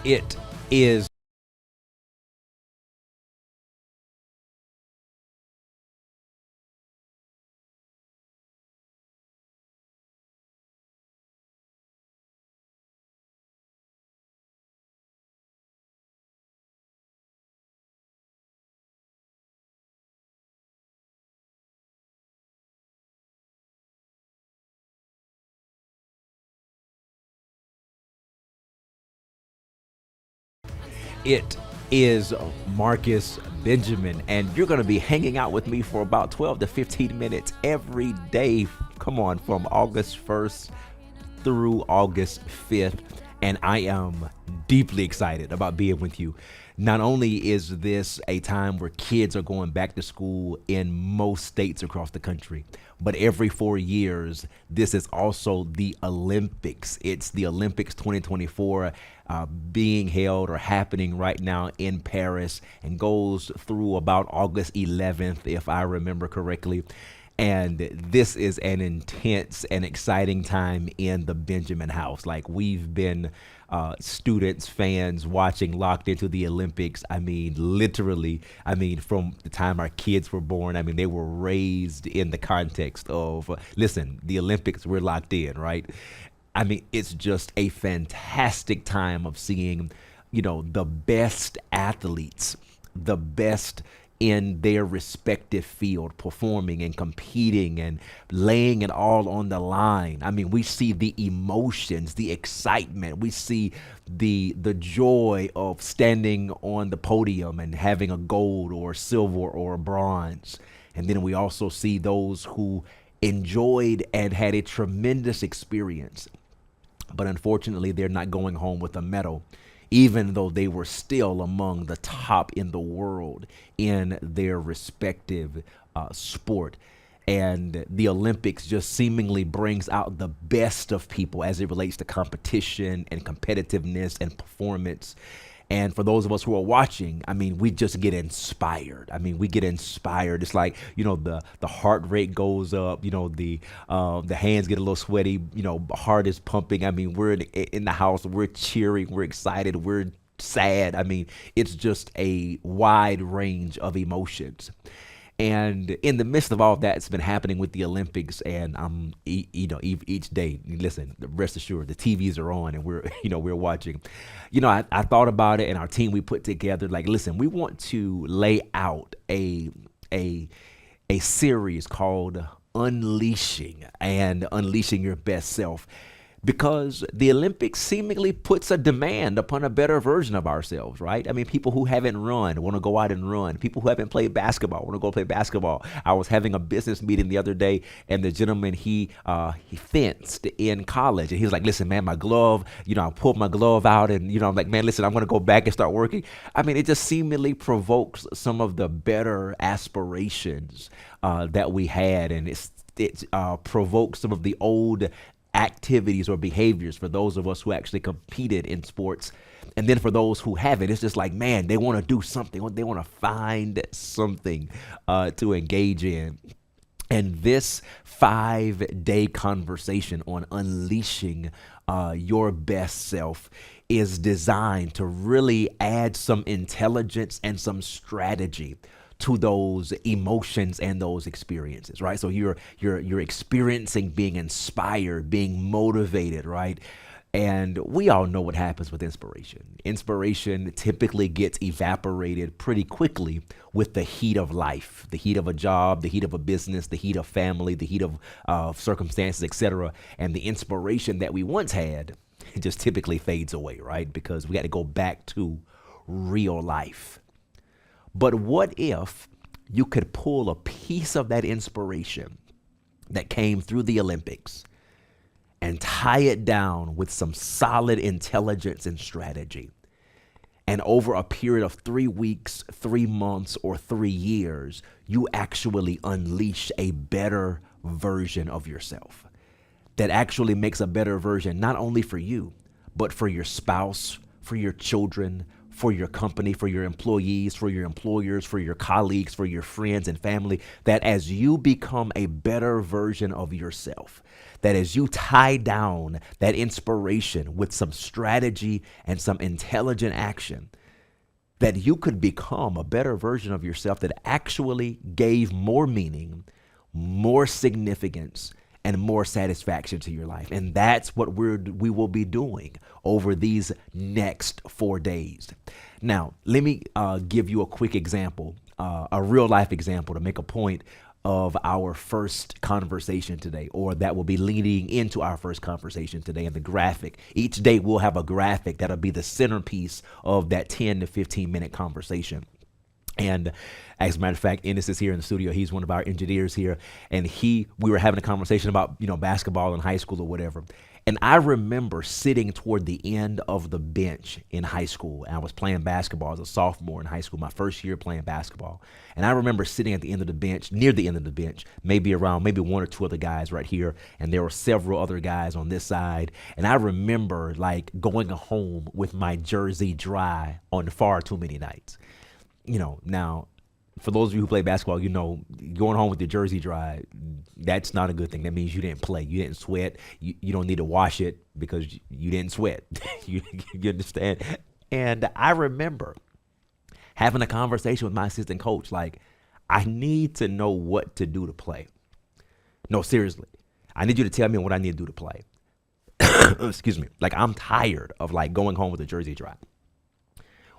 It is it is Marcus Benjamin, and you're going to be hanging out with me for about 12 to 15 minutes every day. Come on, from August 1st through August 5th. And I am deeply excited about being with you. Not only is this a time where kids are going back to school in most states across the country, but every 4 years, this is also the Olympics. It's the Olympics 2024 being held or happening right now in Paris and goes through about August 11th, if I remember correctly. And this is an intense and exciting time in the Benjamin house. Like, we've been students, fans, watching locked into the Olympics. I mean, literally, I mean, from the time our kids were born, I mean, they were raised in the context of, listen, the Olympics, we're locked in, right? I mean, it's just a fantastic time of seeing, the best athletes, the best in their respective field, performing and competing and laying it all on the line. I mean, we see the emotions, the excitement. We see the joy of standing on the podium and having a gold or silver or a bronze. And then we also see those who enjoyed and had a tremendous experience, but unfortunately, they're not going home with a medal, even though they were still among the top in the world in their respective sport. And the Olympics just seemingly brings out the best of people as it relates to competition and competitiveness and performance. And for those of us who are watching, I mean, we just get inspired. I mean, we get inspired. It's like, the heart rate goes up, the hands get a little sweaty, heart is pumping. I mean, we're in the house, we're cheering, we're excited, we're sad. I mean, it's just a wide range of emotions. And in the midst of all that's been happening with the Olympics, and each day, listen, rest assured, the TVs are on, and we're, we're watching. I thought about it, and our team we put together. Like, listen, we want to lay out a a series called Unleashing Your Best Self, because the Olympics seemingly puts a demand upon a better version of ourselves, right? I mean, people who haven't run want to go out and run. People who haven't played basketball want to go play basketball. I was having a business meeting the other day, and the gentleman, he fenced in college, and he was like, "Listen, man, my glove, I pulled my glove out, and I'm like, man, listen, I'm going to go back and start working." I mean, it just seemingly provokes some of the better aspirations that we had, and it provokes some of the old activities or behaviors for those of us who actually competed in sports. And then for those who haven't, it's just like, man, they want to do something. They want to find something to engage in. And this 5-day conversation on unleashing your best self is designed to really add some intelligence and some strategy to those emotions and those experiences, right? So you're experiencing being inspired, being motivated, right? And we all know what happens with inspiration. Inspiration typically gets evaporated pretty quickly with the heat of life, the heat of a job, the heat of a business, the heat of family, the heat of circumstances, etc. And the inspiration that we once had, it just typically fades away, right? Because we got to go back to real life. But what if you could pull a piece of that inspiration that came through the Olympics and tie it down with some solid intelligence and strategy? And over a period of 3 weeks, 3 months, or 3 years, you actually unleash a better version of yourself that actually makes a better version, not only for you, but for your spouse, for your children, for your company, for your employees, for your employers, for your colleagues, for your friends and family, that as you become a better version of yourself, that as you tie down that inspiration with some strategy and some intelligent action, that you could become a better version of yourself that actually gave more meaning, more significance, and more satisfaction to your life. And that's what we will be doing over these next 4 days. Now, let me give you a quick example, a real life example to make a point of our first conversation today, or that will be leading into our first conversation today in the graphic. Each day we'll have a graphic that'll be the centerpiece of that 10 to 15 minute conversation. And as a matter of fact, Ennis is here in the studio. He's one of our engineers here. And we were having a conversation about, basketball in high school or whatever. And I remember sitting toward the end of the bench in high school. And I was playing basketball as a sophomore in high school, my first year playing basketball. And I remember sitting at the end of the bench, near the end of the bench, maybe one or two other guys right here. And there were several other guys on this side. And I remember going home with my jersey dry on far too many nights. Now, for those of you who play basketball, going home with your jersey dry, that's not a good thing. That means you didn't play. You didn't sweat. You don't need to wash it because you didn't sweat. you understand? And I remember having a conversation with my assistant coach, I need to know what to do to play. No, seriously. I need you to tell me what I need to do to play. Excuse me. I'm tired of going home with the jersey dry.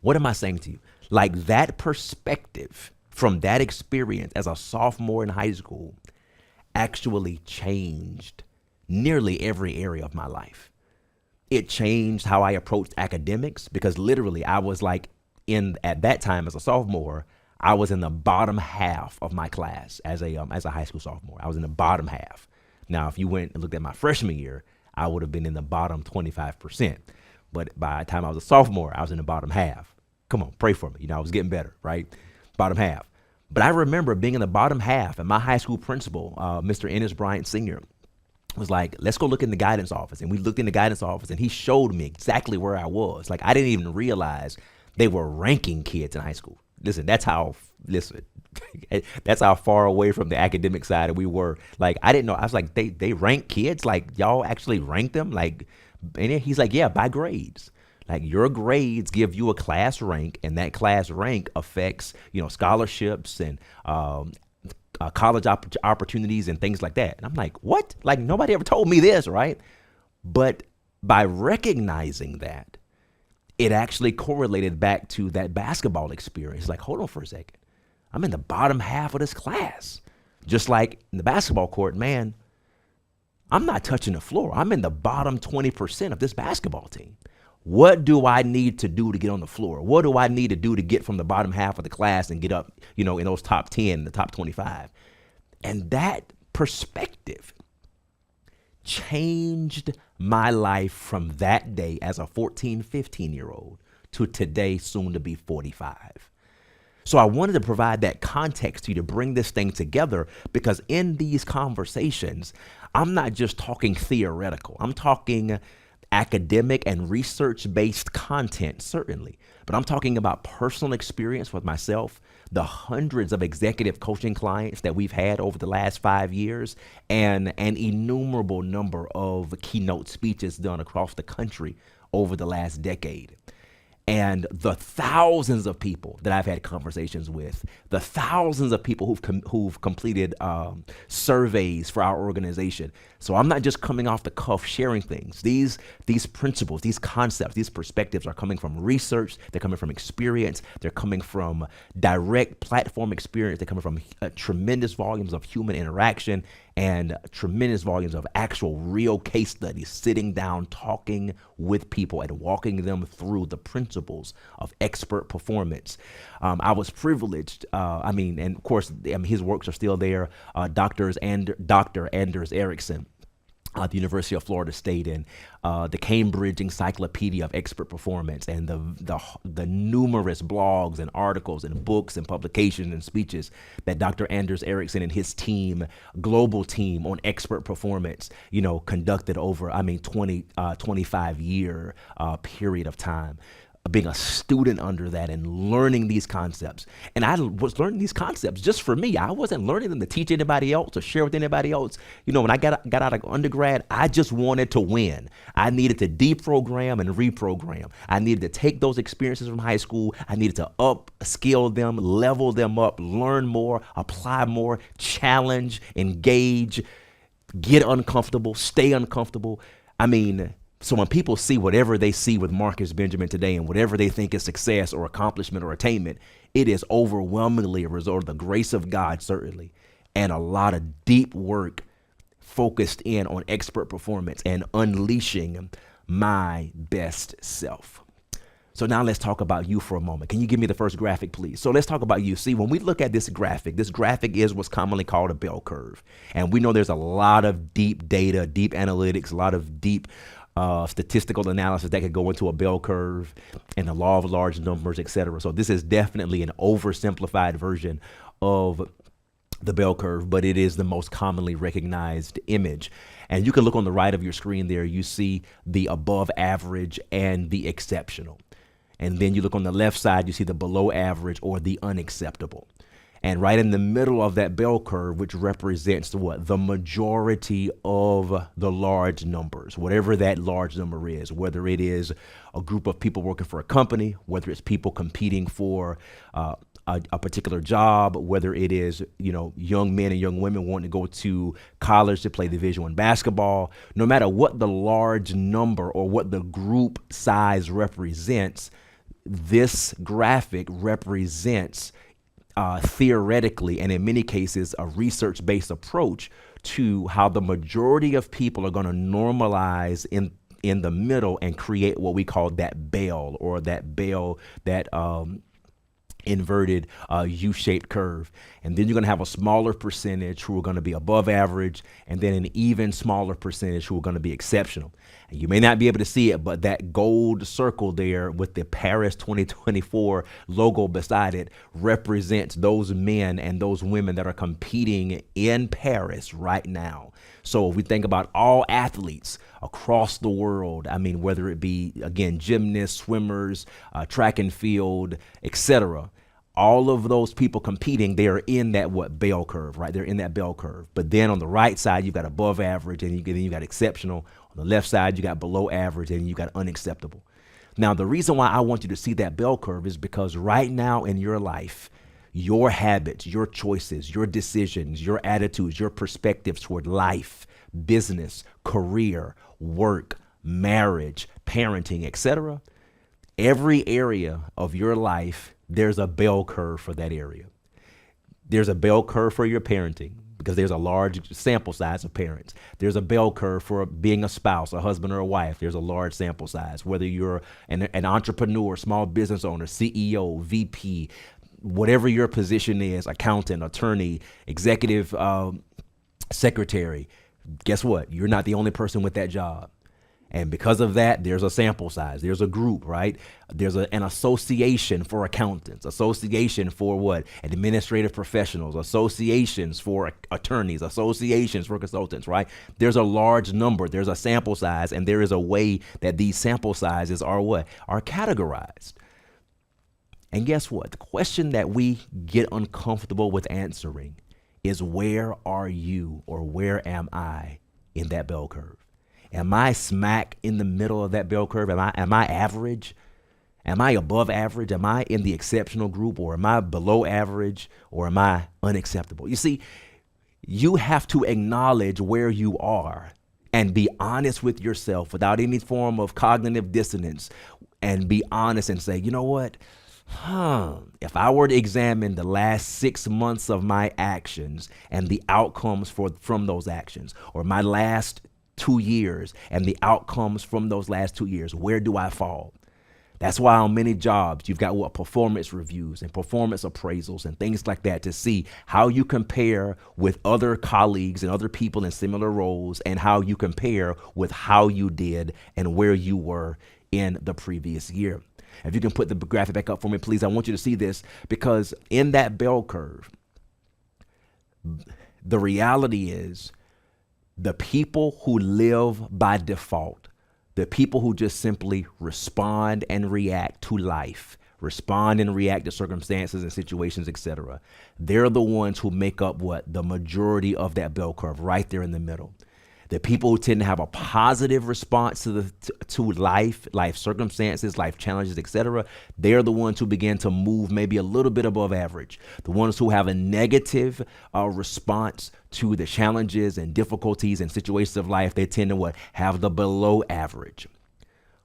What am I saying to you? That perspective from that experience as a sophomore in high school actually changed nearly every area of my life. It changed how I approached academics, because literally I was at that time as a sophomore, I was in the bottom half of my class as a high school sophomore. I was in the bottom half. Now, if you went and looked at my freshman year, I would have been in the bottom 25%. But by the time I was a sophomore, I was in the bottom half. Come on, pray for me. I was getting better, right? Bottom half. But I remember being in the bottom half, and my high school principal, Mr. Ennis Bryant Sr., was like, let's go look in the guidance office. And we looked in the guidance office, and he showed me exactly where I was. I didn't even realize they were ranking kids in high school. That's how far away from the academic side we were. I didn't know. I was like, they rank kids? Y'all actually rank them? And he's like, yeah, by grades. Your grades give you a class rank, and that class rank affects, scholarships and college opportunities and things like that. And I'm like, what? Nobody ever told me this, right? But by recognizing that, it actually correlated back to that basketball experience. Hold on for a second. I'm in the bottom half of this class. Just like in the basketball court, man, I'm not touching the floor. I'm in the bottom 20% of this basketball team. What do I need to do to get on the floor? What do I need to do to get from the bottom half of the class and get up, in those top 10, the top 25? And that perspective changed my life from that day as a 14, 15-year-old to today, soon to be 45. So I wanted to provide that context to you to bring this thing together, because in these conversations, I'm not just talking theoretical. I'm talking academic and research-based content, certainly. But I'm talking about personal experience with myself, the hundreds of executive coaching clients that we've had over the last 5 years, and an innumerable number of keynote speeches done across the country over the last decade. And the thousands of people that I've had conversations with, the thousands of people who've completed surveys for our organization. So I'm not just coming off the cuff sharing things. These principles, these concepts, these perspectives are coming from research. They're coming from experience. They're coming from direct platform experience. They're coming from tremendous volumes of human interaction and tremendous volumes of actual real case studies, sitting down, talking with people and walking them through the principles of expert performance. I was privileged. And of course, his works are still there. Dr. Anders Ericsson at the University of Florida State, and the Cambridge Encyclopedia of Expert Performance, and the numerous blogs and articles and books and publications and speeches that Dr. Anders Ericsson and his global team on expert performance, conducted over 25 year period of time. being a student under that and learning these concepts. And I was learning these concepts just for me. I wasn't learning them to teach anybody else or share with anybody else. You know, when I got out of undergrad, I just wanted to win. I needed to deprogram and reprogram. I needed to take those experiences from high school. I needed to upskill them, level them up, learn more, apply more, challenge, engage, get uncomfortable, stay uncomfortable. I mean, so when people see whatever they see with Marcus Benjamin today and whatever they think is success or accomplishment or attainment, it is overwhelmingly a result of the grace of God, certainly, and a lot of deep work focused in on expert performance and unleashing my best self. So now let's talk about you for a moment. Can you give me the first graphic, please? So let's talk about you. See, when we look at this graphic is what's commonly called a bell curve. And we know there's a lot of deep data, deep analytics, a lot of deep statistical analysis that could go into a bell curve and the law of large numbers, et cetera. So this is definitely an oversimplified version of the bell curve, but it is the most commonly recognized image. And you can look on the right of your screen there. You see the above average and the exceptional. And then you look on the left side, you see the below average or the unacceptable. And right in the middle of that bell curve, which represents what? The majority of the large numbers, whatever that large number is, whether it is a group of people working for a company, whether it's people competing for a particular job, whether it is, you know, young men and young women wanting to go to college to play Division I basketball, no matter what the large number or what the group size represents, this graphic represents theoretically, and in many cases, a research-based approach to how the majority of people are going to normalize in the middle and create what we call that bell, or that inverted U-shaped curve. And then you're going to have a smaller percentage who are going to be above average, and then an even smaller percentage who are going to be exceptional. And you may not be able to see it, but that gold circle there with the Paris 2024 logo beside it represents those men and those women that are competing in Paris right now. So if we think about all athletes across the world, I mean, whether it be, again, gymnasts, swimmers, track and field, etc., all of those people competing, they are in that bell curve, right? They're in that bell curve. But then on the right side, you've got above average, and then you got exceptional. On the left side, you got below average, and you got unacceptable. Now, the reason why I want you to see that bell curve is because right now in your life, your habits, your choices, your decisions, your attitudes, your perspectives toward life, business, career, work, marriage, parenting, etc., every area of your life, there's a bell curve for that area. There's a bell curve for your parenting because there's a large sample size of parents. There's a bell curve for being a spouse, a husband or a wife. There's a large sample size. Whether you're an entrepreneur, small business owner, CEO, VP, whatever your position is, accountant, attorney, executive secretary, guess what? You're not the only person with that job. And because of that, there's a sample size, there's a group, right? There's an association for accountants, association for what? Administrative professionals, associations for attorneys, associations for consultants, right? There's a large number, there's a sample size, and there is a way that these sample sizes are what? Are categorized. And guess what? The question that we get uncomfortable with answering is, where are you, or where am I in that bell curve? Am I smack in the middle of that bell curve? Am I average? Am I above average? Am I in the exceptional group, or am I below average, or am I unacceptable? You see, you have to acknowledge where you are and be honest with yourself without any form of cognitive dissonance, and be honest and say, you know what? If I were to examine the last 6 months of my actions and the outcomes from those actions, or my last 2 years and the outcomes from those last 2 years, where do I fall? That's why on many jobs, you've got performance reviews and performance appraisals and things like that to see how you compare with other colleagues and other people in similar roles, and how you compare with how you did and where you were in the previous year. If you can put the graphic back up for me, please, I want you to see this, because in that bell curve, the reality is the people who live by default, The people who just simply respond and react to life, respond and react to circumstances and situations, etc. They're the ones who make up what? The majority of that bell curve right there in the middle. The people who tend to have a positive response to life circumstances, life challenges, etc. They're the ones who begin to move maybe a little bit above average. The ones who have a negative response to the challenges and difficulties and situations of life, they tend to what? Have the below average.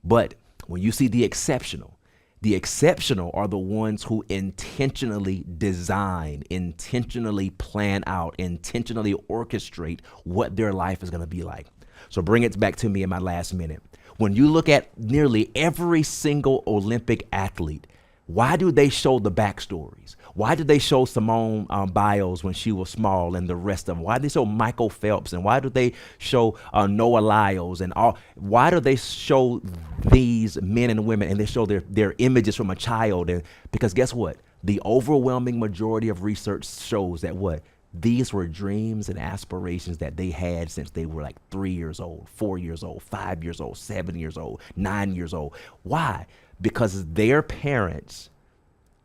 But when you see the exceptional are the ones who intentionally design, intentionally plan out, intentionally orchestrate what their life is going to be like. So bring it back to me in my last minute. When you look at nearly every single Olympic athlete, why do they show the backstories? Why did they show Simone Biles when she was small and the rest of them? Why do they show Michael Phelps? And why do they show Noah Lyles and all? Why do they show these men and women and they show their images from a child? And because guess what? The overwhelming majority of research shows that what? These were dreams and aspirations that they had since they were like 3 years old, 4 years old, 5 years old, 7 years old, 9 years old. Why? Because their parents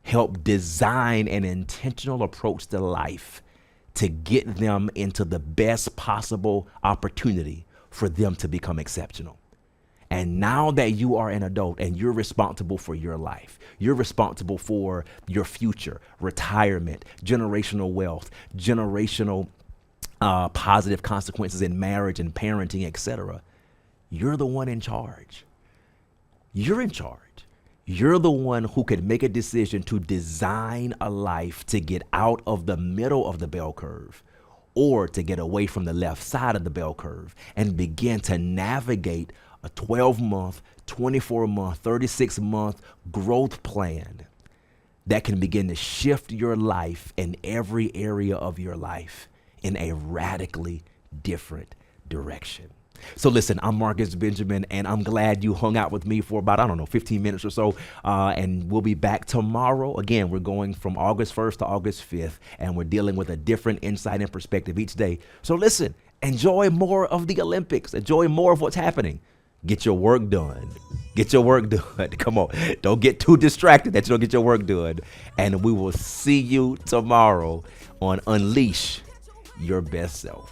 help design an intentional approach to life to get them into the best possible opportunity for them to become exceptional. And now that you are an adult and you're responsible for your life, you're responsible for your future, retirement, generational wealth, generational positive consequences in marriage and parenting, etc. You're the one in charge. You're in charge. You're the one who could make a decision to design a life to get out of the middle of the bell curve or to get away from the left side of the bell curve and begin to navigate a 12-month, 24-month, 36-month growth plan that can begin to shift your life in every area of your life in a radically different direction. So listen, I'm Marcus Benjamin, and I'm glad you hung out with me for about, 15 minutes or so. And we'll be back tomorrow. Again, we're going from August 1st to August 5th, and we're dealing with a different insight and perspective each day. So listen, enjoy more of the Olympics. Enjoy more of what's happening. Get your work done. Get your work done. Come on. Don't get too distracted that you don't get your work done. And we will see you tomorrow on Unleash Your Best Self.